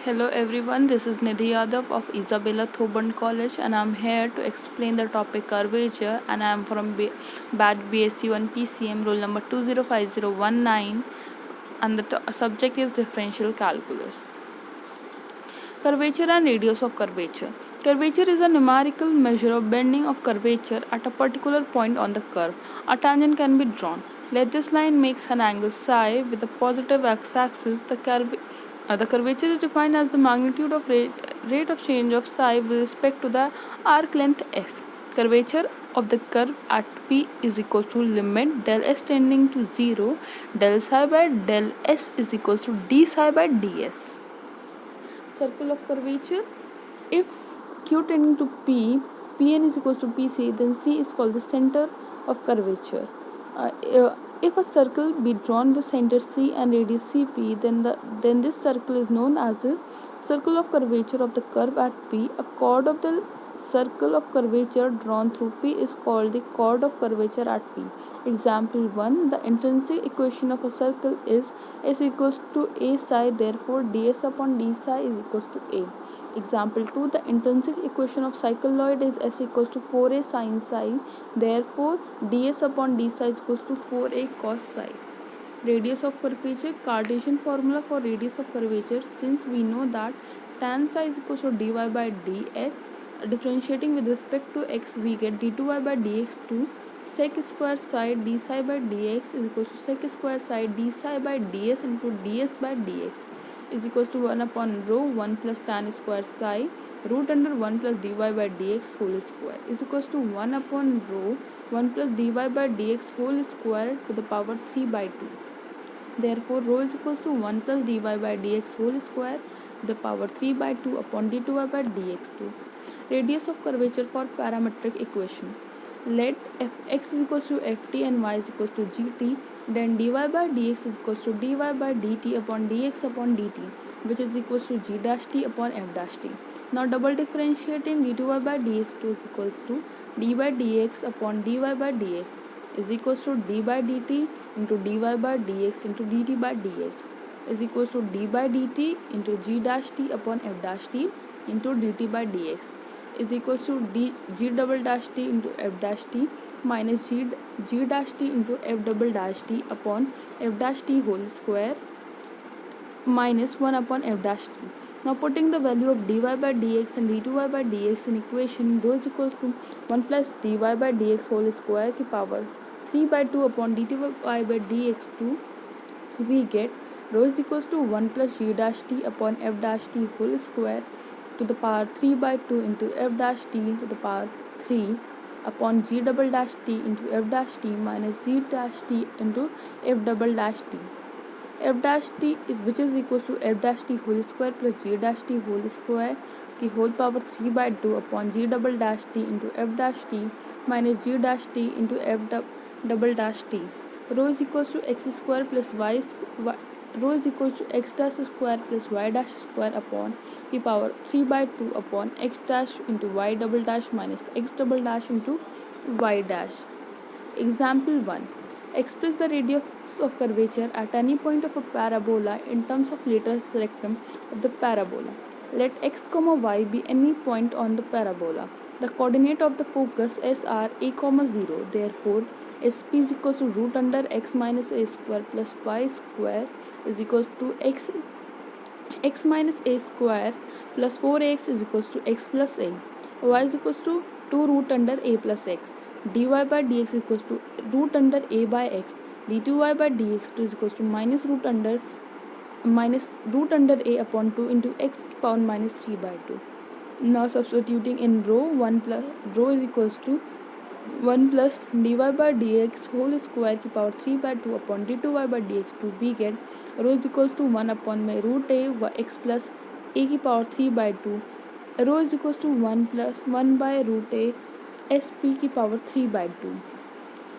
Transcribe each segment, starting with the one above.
Hello everyone, this is Nidhi Yadav of Isabella Thoburn College and I'm here to explain the topic curvature and I'm from batch BSc 1 PCM roll number 205019 and the subject is differential calculus. Curvature and radius of curvature. Curvature is a numerical measure of bending of curvature at a particular point on the curve. A tangent can be drawn. Let this line makes an angle psi with the positive x-axis. The curvature is defined as the magnitude of rate of change of psi with respect to the arc length s. Curvature of the curve at P is equal to limit del s tending to 0 del psi by del s is equal to d psi by ds. Circle of curvature. If Q tending to P, Pn is equal to Pc, then C is called the center of curvature. If a circle be drawn with center C and radius Cp, then this circle is known as the circle of curvature of the curve at P. A chord of the circle of curvature drawn through P is called the chord of curvature at P. Example 1. The intrinsic equation of a circle is S equals to A psi, therefore ds upon d psi is equals to A. Example 2. The intrinsic equation of cycloid is S equals to 4A sin psi, therefore ds upon d psi is equals to 4A cos psi. Radius of curvature. Cartesian formula for radius of curvature. Since we know that tan psi is equals to dy by ds, differentiating with respect to x, we get d2y by dx to sec square psi d psi by dx is equals to sec square psi d psi by ds into ds by dx is equals to 1 upon rho 1 plus tan square psi root under 1 plus dy by dx whole square is equals to 1 upon rho 1 plus dy by dx whole square to the power 3 by 2. Therefore, rho is equals to 1 plus dy by dx whole square to the power 3 by 2 upon d2y by dx2. Radius of curvature for parametric equation. Let fx is equals to ft and y is equals to gt, then dy by dx is equals to dy by dt upon dx upon dt, which is equals to g dash t upon f dash t. Now double differentiating d2y by dx2 is equals to d by dx upon dy by dx is equals to d by dt into dy by dx into dt by dx is equals to d by dt into g dash t upon f dash t into dt by dx is equals to g double dash t into f dash t minus g dash t into f double dash t upon f dash t whole square minus 1 upon f dash t. Now putting the value of dy by dx and d2y by dx in equation, rho is equals to 1 plus dy by dx whole square की power 3 by 2 upon dy by dx2, we get rho is equals to 1 plus g dash t upon f dash t whole square to the power 3 by 2 into f dash t to the power 3 upon g double dash t into f dash t minus g dash t into f double dash t. F dash t is which is equals to f dash t whole square plus g dash t whole square की whole power 3 by 2 upon g double dash t into f dash t minus g dash t into f double dash t. Rho is equals to x square plus rho is equals to x dash square plus y dash square upon the power 3 by 2 upon x dash into y double dash minus x double dash into y dash. Example 1. Express the radius of curvature at any point of a parabola in terms of lateral rectum of the parabola. Let x, y be any point on the parabola. The coordinate of the focus s are a, 0. Therefore, sp is equals to root under x minus a square plus y square is equals to x minus a square plus 4x is equals to x plus a. Y is equals to 2 root under a plus x. dy by dx equals to root under a by x. d2y by dx2 is equals to minus root under a upon 2 into x power minus 3 by 2. Now substituting in rho is equals to 1 plus dy by dx whole square की power 3 by 2 upon d2y by dx2, we get rho is equals to 1 upon में root a x plus a की power 3 by 2. Rho is equals to 1 plus 1 by root a sp की power 3 by 2,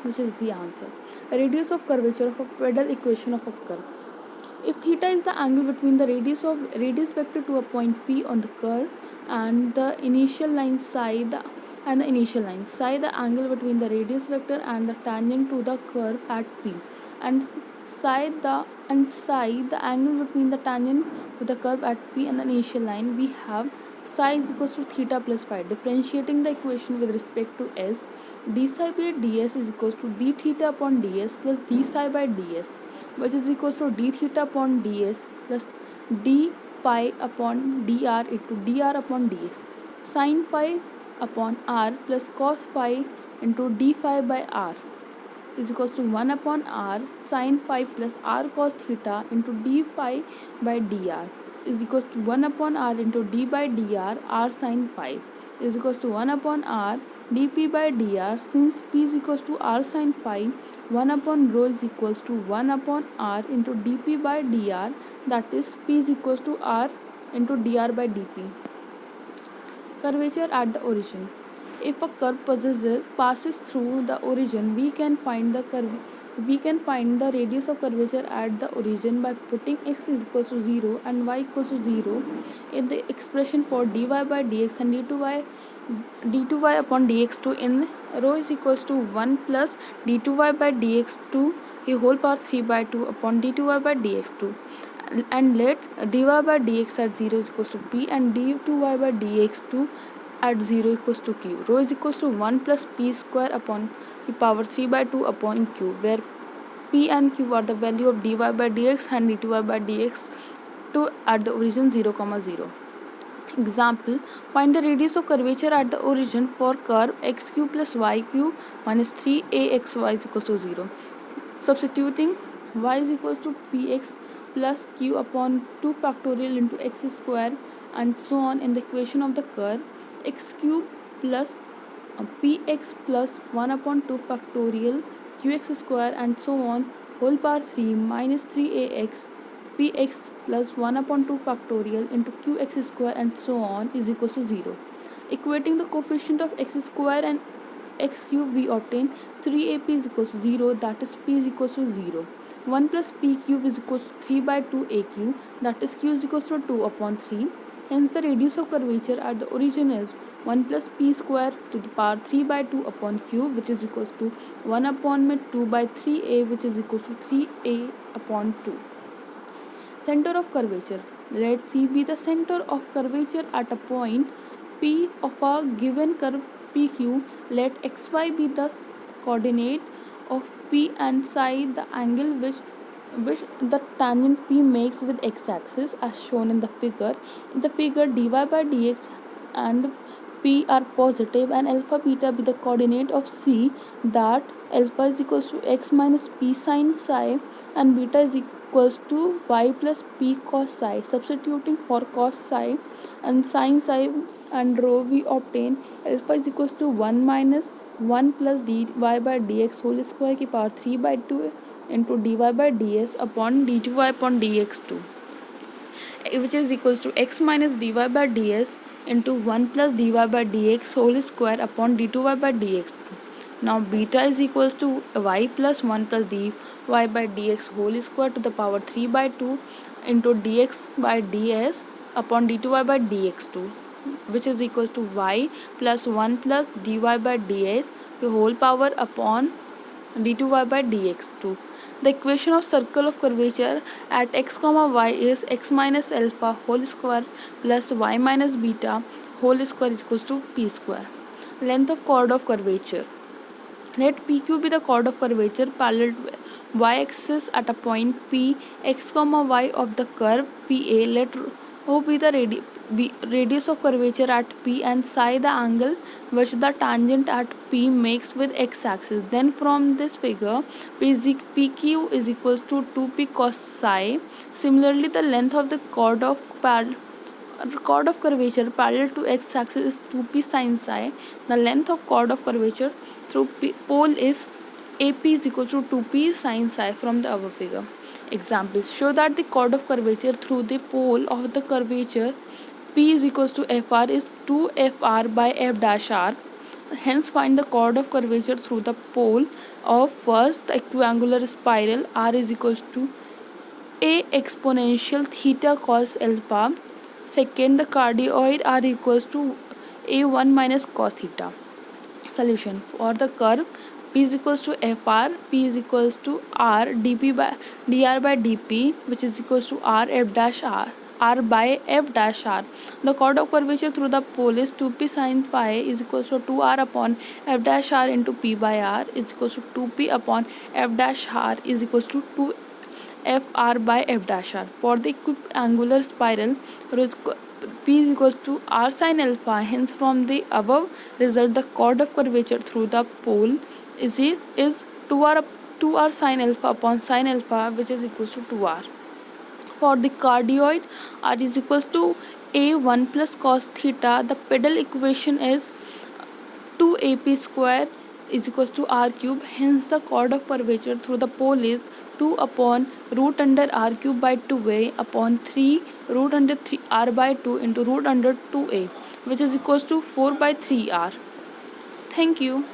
which is the answer. Radius of curvature of a pedal equation of a curve. If theta is the angle between the radius vector to a point P on the curve and the initial line psi, the angle between the radius vector and the tangent to the curve at P, and psi, the angle between the tangent to the curve at P and the initial line, we have psi is equals to theta plus phi. Differentiating the equation with respect to s, d psi by ds is equals to d theta upon ds plus d psi by ds, which is equals to d theta upon ds plus d pi upon dr into dr upon ds. Sin pi upon r plus cos pi into d phi by r is equals to 1 upon r sin phi plus r cos theta into d pi by dr is equals to 1 upon r into d by dr r sin phi is equals to 1 upon r dp by dr. Since p is equals to r sin phi, 1 upon rho is equals to 1 upon r into dp by dr, that is p is equals to r into dr by dp. Curvature at the origin. If a curve passes through the origin, we can find the radius of curvature at the origin by putting x is equals to 0 and y equals to 0 in the expression for dy by dx and d2y upon dx2 in rho is equals to 1 plus d2y by dx2 a whole power 3 by 2 upon d2y by dx2, and let dy by dx at 0 is equals to p and d2y by dx2 at 0 equals to q. Rho is equals to 1 plus p square upon the power 3 by 2 upon q, where p and q are the value of dy by dx and d2y by dx2 at the origin 0, 0. Example, find the radius of curvature at the origin for curve xq plus yq minus 3axy is equals to 0. Substituting y is equals to px plus q upon 2 factorial into x square and so on in the equation of the curve, x cube plus px plus 1 upon 2 factorial qx square and so on whole power 3 minus 3ax px plus 1 upon 2 factorial into qx square and so on is equal to 0. Equating the coefficient of x square and x cube, we obtain 3ap is equals to 0, that is p is equals to 0. 1 plus p cube is equals to 3 by 2 aq, that is q is equals to 2 upon 3. Hence the radius of curvature at the origin is 1 plus p square to the power 3 by 2 upon q, which is equals to 1 upon 2 by 3a, which is equals to 3a upon 2. Center of curvature. Let C be the center of curvature at a point P of a given curve PQ. Let xy be the coordinate of P and psi the angle which the tangent P makes with x-axis as shown in the figure. In the figure, dy by dx and P are positive and alpha beta be the coordinate of C, that alpha is equals to x minus P sin psi and beta is equals to y plus P cos psi. Substituting for cos psi and sin psi and rho, we obtain alpha is equals to 1 minus 1 plus dy by dx whole square की power 3 by 2 into dy by ds upon d2y upon dx2, which is equals to x minus dy by ds into 1 plus dy by dx whole square upon d2y by dx2. Now beta is equals to y plus 1 plus dy by dx whole square to the power 3 by 2 into dx by ds upon d2y by dx2, which is equals to y plus 1 plus dy by ds the whole power upon d2y by dx2. The equation of circle of curvature at x comma y is x minus alpha whole square plus y minus beta whole square is equals to p square. Length of chord of curvature. Let PQ be the chord of curvature parallel to y-axis at a point P x comma y of the curve PA. Let O be the radius of curvature at P and psi the angle which the tangent at P makes with x-axis. Then from this figure, PQ is equals to 2p cos psi. Similarly, the length of the chord of curvature parallel to x-axis is 2p sin psi. The length of chord of curvature through pole is AP is equal to 2p sin psi from the above figure. Example, show that the chord of curvature through the pole of the curvature P is equals to FR is 2FR by F dash R. Hence find the chord of curvature through the pole of first the equiangular spiral R is equals to A exponential theta cos alpha. Second, the cardioid R equals to A1 minus cos theta. Solution. For the curve P is equals to FR, P is equals to R, dr by dP, which is equals to R F dash R by F dash R. The chord of curvature through the pole is 2p sin phi is equals to 2r upon F dash R into P by R is equals to 2p upon F dash R is equals to 2 FR by F dash R. For the equiangular spiral, P is equals to R sin alpha. Hence, from the above result, the chord of curvature through the pole is 2r sin alpha upon sin alpha, which is equals to 2r. For the cardioid, R is equals to A1 plus cos theta. The pedal equation is 2AP square is equals to R cube. Hence, the chord of curvature through the pole is 2 upon root under R cube by 2A upon 3 root under 3 R by 2 into root under 2A, which is equals to 4 by 3R. Thank you.